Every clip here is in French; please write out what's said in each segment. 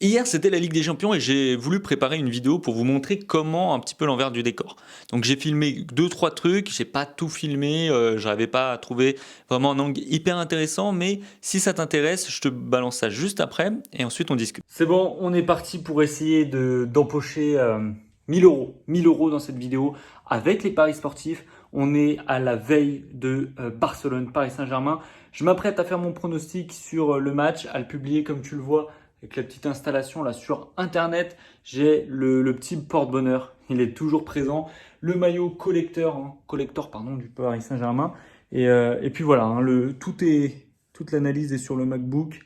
Hier, c'était la Ligue des Champions et j'ai voulu préparer une vidéo pour vous montrer comment un petit peu l'envers du décor. Donc j'ai filmé deux trois trucs, j'ai pas tout filmé, j'arrivais pas à trouver vraiment un angle hyper intéressant, mais si ça t'intéresse, je te balance ça juste après et ensuite on discute. C'est bon, on est parti pour essayer d'empocher 1000 euros. 1000 euros dans cette vidéo avec les paris sportifs. On est à la veille de Barcelone, Paris Saint-Germain. Je m'apprête à faire mon pronostic sur le match, à le publier comme tu le vois avec la petite installation là sur internet. J'ai le petit porte-bonheur, il est toujours présent. Le maillot collector pardon, du Paris Saint-Germain. Et puis voilà, hein, toute l'analyse est sur le MacBook.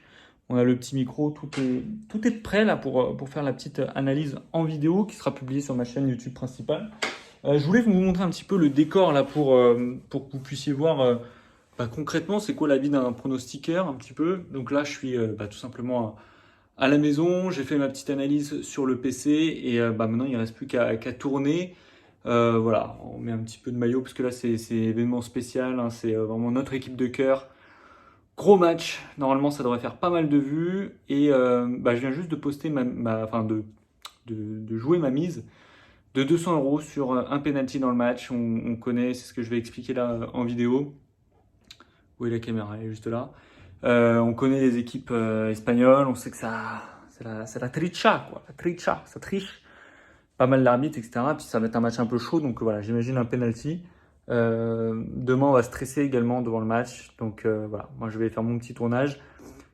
On a le petit micro, tout est prêt là pour faire la petite analyse en vidéo qui sera publiée sur ma chaîne YouTube principale. Je voulais vous montrer un petit peu le décor là pour que vous puissiez voir concrètement c'est quoi la vie d'un pronostiqueur un petit peu. Donc là je suis tout simplement à la maison, j'ai fait ma petite analyse sur le PC et maintenant il ne reste plus qu'à tourner. Voilà, on met un petit peu de maillot parce que là c'est événement spécial, hein, c'est vraiment notre équipe de cœur. Gros match, normalement ça devrait faire pas mal de vues et je viens juste de poster de jouer ma mise de 200 euros sur un penalty dans le match. On connaît, c'est ce que je vais expliquer là en vidéo. Où est la caméra? Elle est juste là. On connaît les équipes espagnoles, on sait que c'est la tricha, quoi. La tricha, ça triche. Pas mal l'arbitre, etc. Puis ça va être un match un peu chaud, donc voilà, j'imagine un penalty. Demain, on va stresser également devant le match. Donc voilà, moi je vais faire mon petit tournage.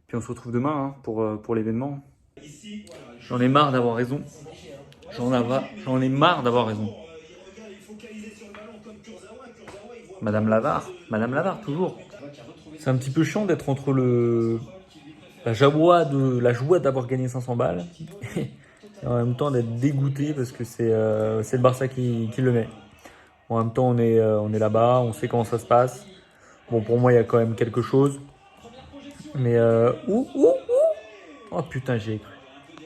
Puis on se retrouve demain hein, pour l'événement. J'en ai marre d'avoir raison. J'en ai marre d'avoir raison. Madame Lavare, toujours. C'est un petit peu chiant d'être entre la joie d'avoir gagné 500 balles et en même temps d'être dégoûté parce que c'est le Barça qui le met. Bon, en même temps, on est là-bas, on sait comment ça se passe. Bon, pour moi, il y a quand même quelque chose. Mais oh putain, j'ai cru.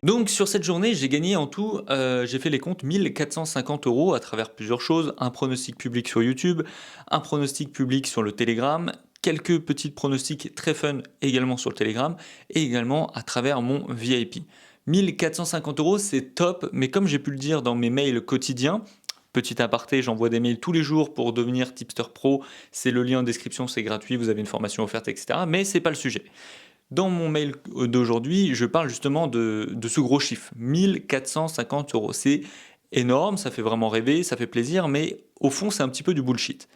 Donc sur cette journée, j'ai gagné en tout, j'ai fait les comptes, 1450 euros à travers plusieurs choses. Un pronostic public sur YouTube, un pronostic public sur le Telegram, quelques petits pronostics très fun également sur le Telegram et également à travers mon VIP. 1450 euros, c'est top, mais comme j'ai pu le dire dans mes mails quotidiens, petit aparté, j'envoie des mails tous les jours pour devenir tipster pro, c'est le lien en description, c'est gratuit, vous avez une formation offerte, etc. Mais c'est pas le sujet. Dans mon mail d'aujourd'hui, je parle justement de ce gros chiffre, 1450 euros. C'est énorme, ça fait vraiment rêver, ça fait plaisir, mais au fond, c'est un petit peu du bullshit.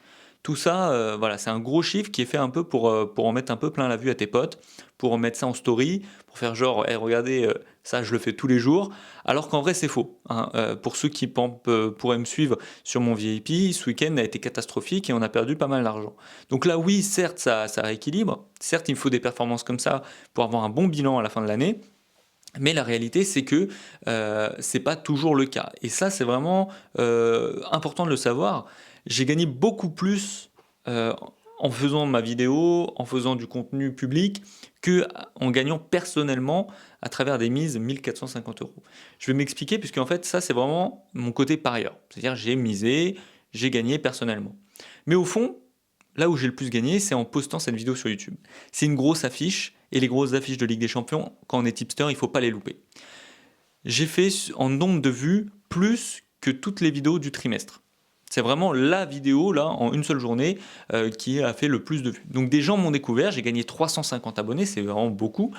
Tout ça, voilà, c'est un gros chiffre qui est fait un peu pour en mettre un peu plein la vue à tes potes, pour en mettre ça en story, pour faire genre, hey, regardez, ça je le fais tous les jours, alors qu'en vrai c'est faux. Hein. Pour ceux qui pourraient me suivre sur mon VIP, ce week-end a été catastrophique et on a perdu pas mal d'argent. Donc là, oui, certes, ça rééquilibre, certes, il me faut des performances comme ça pour avoir un bon bilan à la fin de l'année, mais la réalité, c'est que c'est pas toujours le cas. Et ça, c'est vraiment important de le savoir. J'ai gagné beaucoup plus en faisant ma vidéo, en faisant du contenu public, que en gagnant personnellement à travers des mises 1450 euros. Je vais m'expliquer, puisque en fait, ça, c'est vraiment mon côté parieur. C'est-à-dire, j'ai misé, j'ai gagné personnellement. Mais au fond, là où j'ai le plus gagné, c'est en postant cette vidéo sur YouTube. C'est une grosse affiche, et les grosses affiches de Ligue des Champions, quand on est tipster, il ne faut pas les louper. J'ai fait en nombre de vues plus que toutes les vidéos du trimestre. C'est vraiment la vidéo, là, en une seule journée, qui a fait le plus de vues. Donc des gens m'ont découvert, j'ai gagné 350 abonnés, c'est vraiment beaucoup.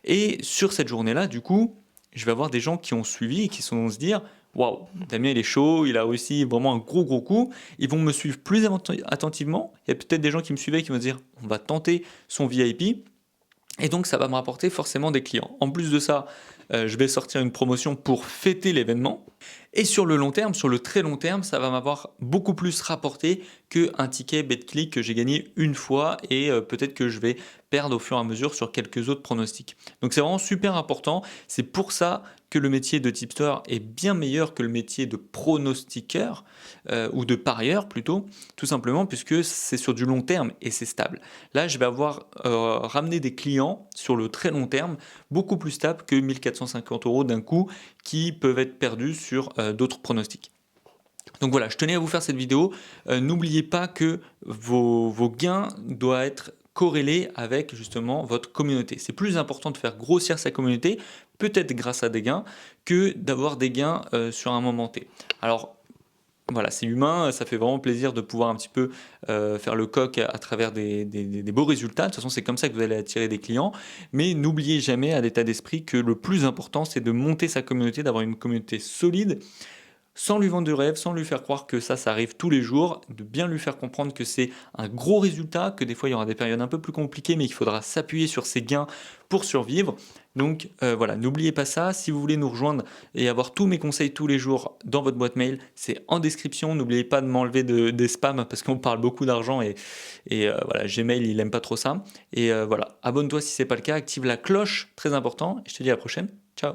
Et sur cette journée-là, du coup, je vais avoir des gens qui ont suivi et qui vont se dire waouh, Damien il est chaud, il a réussi vraiment un gros coup. Ils vont me suivre plus attentivement. Il y a peut-être des gens qui me suivaient qui vont se dire on va tenter son VIP. Et donc ça va me rapporter forcément des clients. En plus de ça, je vais sortir une promotion pour fêter l'événement. Et sur le long terme, sur le très long terme, ça va m'avoir beaucoup plus rapporté qu'un ticket BetClick que j'ai gagné une fois et peut-être que je vais perdre au fur et à mesure sur quelques autres pronostics. Donc c'est vraiment super important. C'est pour ça que le métier de tipster est bien meilleur que le métier de pronostiqueur ou de parieur plutôt, tout simplement puisque c'est sur du long terme et c'est stable. Là, je vais avoir ramené des clients sur le très long terme beaucoup plus stable que 1450 euros d'un coup qui peuvent être perdus sur d'autres pronostics. Donc voilà, je tenais à vous faire cette vidéo. N'oubliez pas que vos gains doivent être corrélé avec justement votre communauté. C'est plus important de faire grossir sa communauté, peut-être grâce à des gains, que d'avoir des gains sur un moment T. Alors voilà, c'est humain, ça fait vraiment plaisir de pouvoir un petit peu faire le coq à travers des beaux résultats. De toute façon, c'est comme ça que vous allez attirer des clients. Mais n'oubliez jamais à l'état d'esprit que le plus important, c'est de monter sa communauté, d'avoir une communauté solide, sans lui vendre du rêve, sans lui faire croire que ça arrive tous les jours, de bien lui faire comprendre que c'est un gros résultat, que des fois il y aura des périodes un peu plus compliquées, mais qu'il faudra s'appuyer sur ses gains pour survivre. Donc voilà, n'oubliez pas ça. Si vous voulez nous rejoindre et avoir tous mes conseils tous les jours dans votre boîte mail, c'est en description. N'oubliez pas de m'enlever des spams parce qu'on parle beaucoup d'argent et voilà, Gmail il aime pas trop ça. Et voilà, abonne-toi si c'est pas le cas, active la cloche, très important. Et je te dis à la prochaine. Ciao.